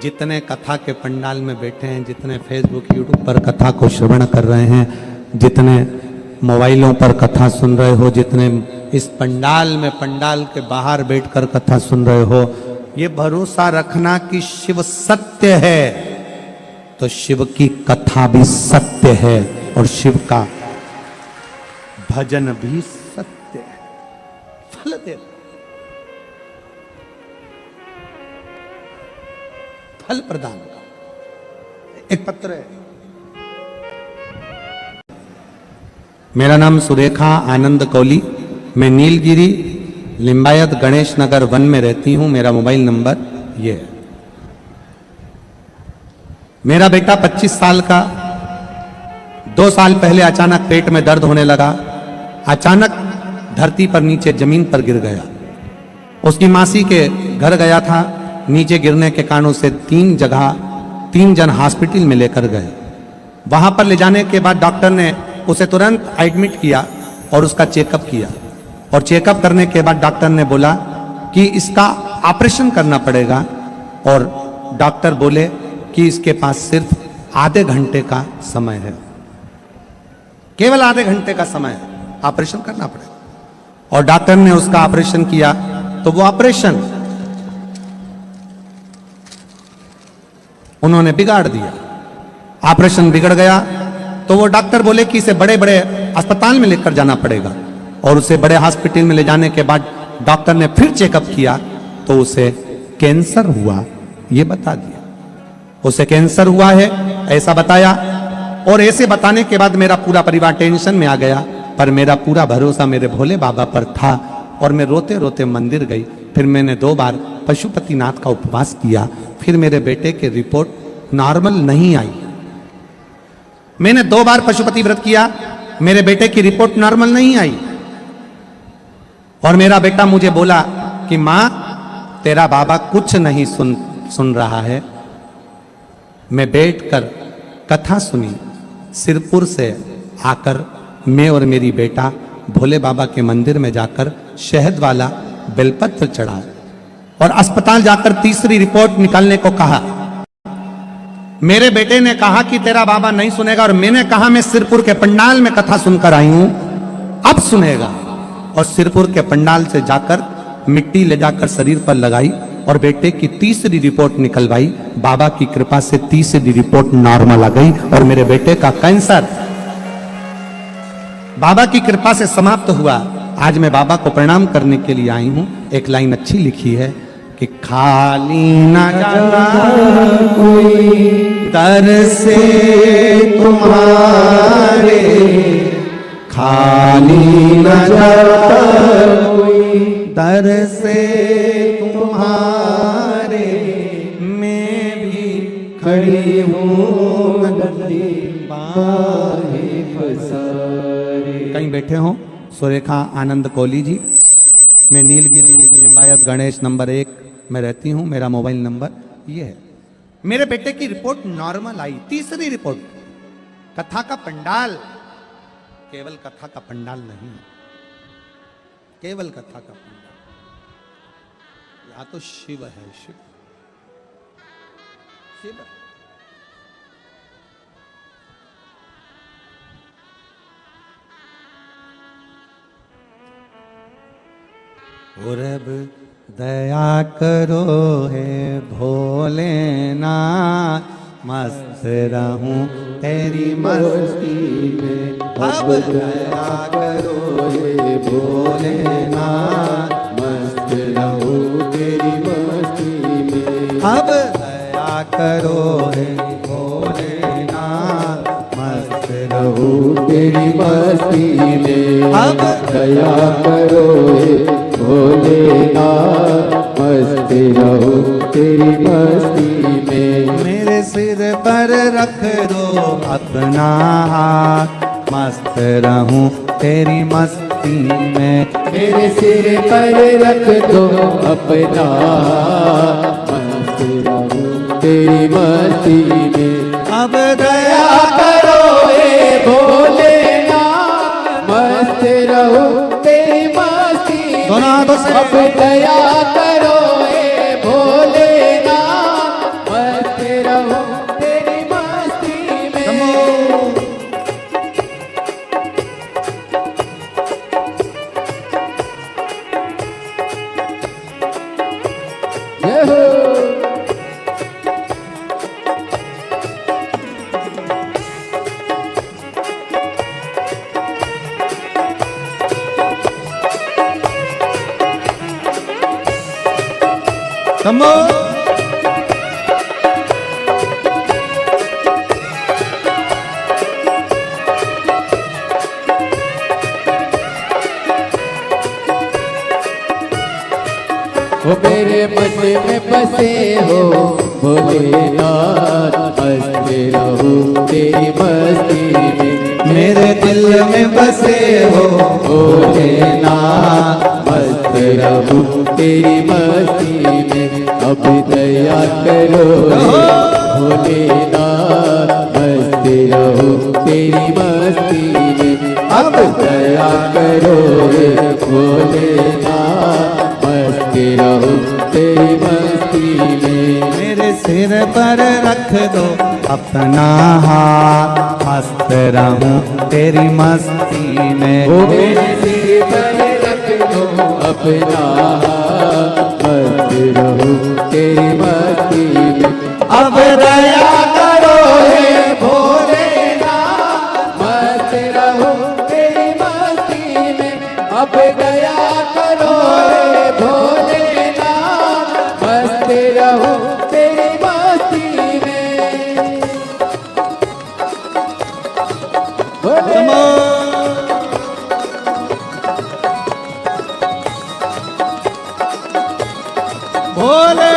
जितने कथा के पंडाल में बैठे हैं, जितने फेसबुक यूट्यूब पर कथा को श्रवण कर रहे हैं, जितने मोबाइलों पर कथा सुन रहे हो, जितने इस पंडाल में पंडाल के बाहर बैठकर कथा सुन रहे हो, ये भरोसा रखना कि शिव सत्य है तो शिव की कथा भी सत्य है और शिव का भजन भी सत्य है, फल दे, फल प्रदान का एक पत्र है। मेरा नाम सुरेखा आनंद कोली, मैं नीलगिरी लिंबायत गणेश नगर 1 में रहती हूं। मेरा मोबाइल नंबर ये है। मेरा बेटा 25 साल का 2 साल पहले अचानक पेट में दर्द होने लगा, अचानक धरती पर नीचे जमीन पर गिर गया। उसकी मासी के घर गया था, नीचे गिरने के कारण उसे 3 जन हॉस्पिटल में लेकर गए। वहां पर ले जाने के बाद डॉक्टर ने उसे तुरंत एडमिट किया और उसका चेकअप किया, और चेकअप करने के बाद डॉक्टर ने बोला कि इसका ऑपरेशन करना पड़ेगा, और डॉक्टर बोले कि इसके पास सिर्फ आधे घंटे का समय है, केवल आधे घंटे का समय है, ऑपरेशन करना पड़ेगा। और डॉक्टर ने उसका ऑपरेशन किया तो वो ऑपरेशन उन्होंने बिगाड़ दिया। ऑपरेशन बिगड़ गया तो वो डॉक्टर बोले कि इसे बड़े बड़े अस्पताल में लेकर जाना पड़ेगा, और उसे बड़े हॉस्पिटल में ले जाने के बाद डॉक्टर ने फिर चेकअप किया तो उसे कैंसर हुआ, ये बता दिया। उसे कैंसर हुआ है ऐसा बताया, और ऐसे बताने के बाद मेरा पूरा परिवार टेंशन में आ गया, पर मेरा पूरा भरोसा मेरे भोले बाबा पर था, और मैं रोते रोते मंदिर गई। फिर मैंने 2 बार पशुपतिनाथ का उपवास किया, फिर मेरे बेटे की रिपोर्ट नॉर्मल नहीं आई। मैंने 2 बार पशुपति व्रत किया, मेरे बेटे की रिपोर्ट नॉर्मल नहीं आई, और मेरा बेटा मुझे बोला कि मां तेरा बाबा कुछ नहीं सुन रहा है। मैं बैठकर कथा सुनी, सिरपुर से आकर मैं और मेरी बेटा भोले बाबा के मंदिर में जाकर शहद वाला बेलपत्र चढ़ा, और अस्पताल जाकर तीसरी रिपोर्ट निकालने को कहा। मेरे बेटे ने कहा कि तेरा बाबा नहीं सुनेगा, और मैंने कहा मैं सिरपुर के पंडाल में कथा सुनकर आई हूं, अब सुनेगा। और सिरपुर के पंडाल से जाकर मिट्टी ले जाकर शरीर पर लगाई, और बेटे की तीसरी रिपोर्ट निकलवाई। बाबा की कृपा से तीसरी रिपोर्ट नॉर्मल आ गई, और मेरे बेटे का कैंसर बाबा की कृपा से समाप्त हुआ। आज मैं बाबा को प्रणाम करने के लिए आई हूं। एक लाइन अच्छी लिखी है कि खाली न जाना कोई दर से तुम्हारे, खाली न जाता कोई दर से तुम्हारे, मैं भी खड़ी हूँ नदी बाहे पसारे। कहीं बैठे हो? सुरेखा आनंद कोली जी, मैं नीलगिरी लिंबायत गणेश नंबर 1 में रहती हूँ। मेरा मोबाइल नंबर ये है। मेरे बेटे की रिपोर्ट नॉर्मल आई, तीसरी रिपोर्ट। कथा का पंडाल केवल कथा का पंडाल नहीं, केवल कथा का पंडाल, या तो शिव है, शिव शिव है। और अब दया करो है भोलेनाथ, मस्त रहूं तेरी मस्ती में। अब दया करो हे भोलेनाथ, मस्त रहूं तेरी मस्ती में। अब दया करो हे भोलेनाथ, मस्त रहूं तेरी मस्ती में। अब दया करो हे भोलेनाथ, मस्त रहूं तेरी मस्ती में। मेरे सिर पर रख दो अपना हाथ, मस्त रहूं तेरी मस्ती में। मेरे सिर पर रख दो अपना हाथ, मस्त रहूं तेरी मस्ती में। अब दया करो हे भोलेनाथ, मस्त रहूं तेरी मस्ती में। अब दया करो हे भोलेनाथ, वो मेरे मन में बसे हो भोलेनाथ, मस्त रहूं तेरी मस्ती में। मेरे दिल में बसे हो भोलेनाथ, मस्त रहूं तेरी मस्ती में। अब दया करो भोलेनाथ, मस्त रहूं तेरी मस्ती में। अब दया करो भोलेनाथ, मस्त रहूं तेरी मस्ती में। मेरे सिर पर रख दो अपना हाथ, मस्त रहूं तेरी मस्ती में। वो मेरे सिर पर रख दो अपना हाथ, मस्त रहूं तेरी मस्ती में। अब दया करो हे भोलेनाथ, मस्त रहूं तेरी मस्ती में। अब दया करो हे भोलेनाथ, मस्त रहूं तेरी मस्ती में। भोले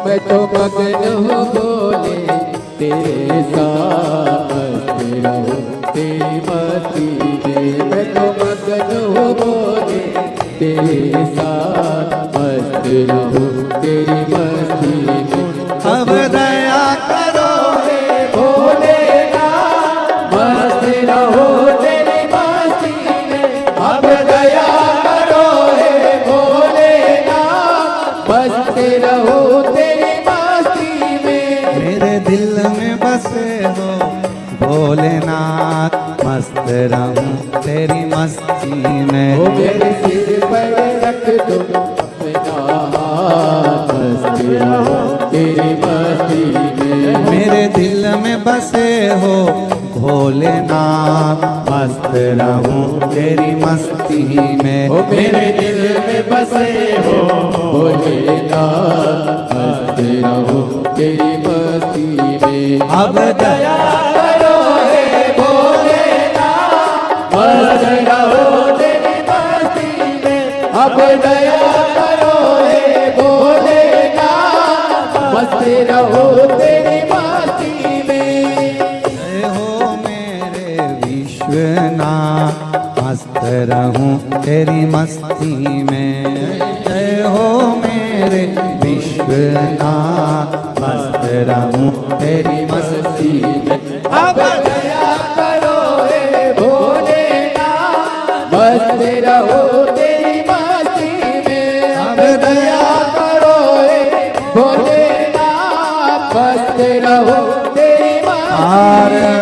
मैं तो मगन हूँ बोले तेरे साथ, मस्त रहूं तेरी मस्ती में। मैं तो मगन हूँ बोले तेरे साथ, मस्त रहूं तेरी मस्ती में। अब दया करो हे भोलेनाथ, मस्त रहूं तेरी मस्ती में। अब दया करो हे भोलेनाथ, मस्त रहूं तेरी मस्ती में। मेरे दिल में बसे हो भोलेनाथ, मस्त रहूं तेरी मस्ती में। वो मेरे सिर पर रख दो अपना हाथ, मस्त रहूं तेरी मस्ती में। मेरे दिल में बसे हो भोलेनाथ, मस्त रहूं तेरी मस्ती में। वो मेरे दिल में बसे हो भोलेनाथ, मस्त रहूं तेरी मस्ती में। अब दया करो हे भोलेनाथ, मस्त रहूं तेरी मस्ती में। अब दया करो हे भोलेनाथ, मस्त रहूं तेरी मस्ती में। जय हो मेरे विश्वनाथ, मस्त रहूं तेरी मस्ती में। जय हो मेरे विश्वनाथ, मस्त रहूं तेरी मस्ती में। अब दया करो हे भोलेनाथ, मस्त रहूं तेरी मस्ती में। अब दया करो हे भोलेनाथ, मस्त रहूं तेरी मस्ती में।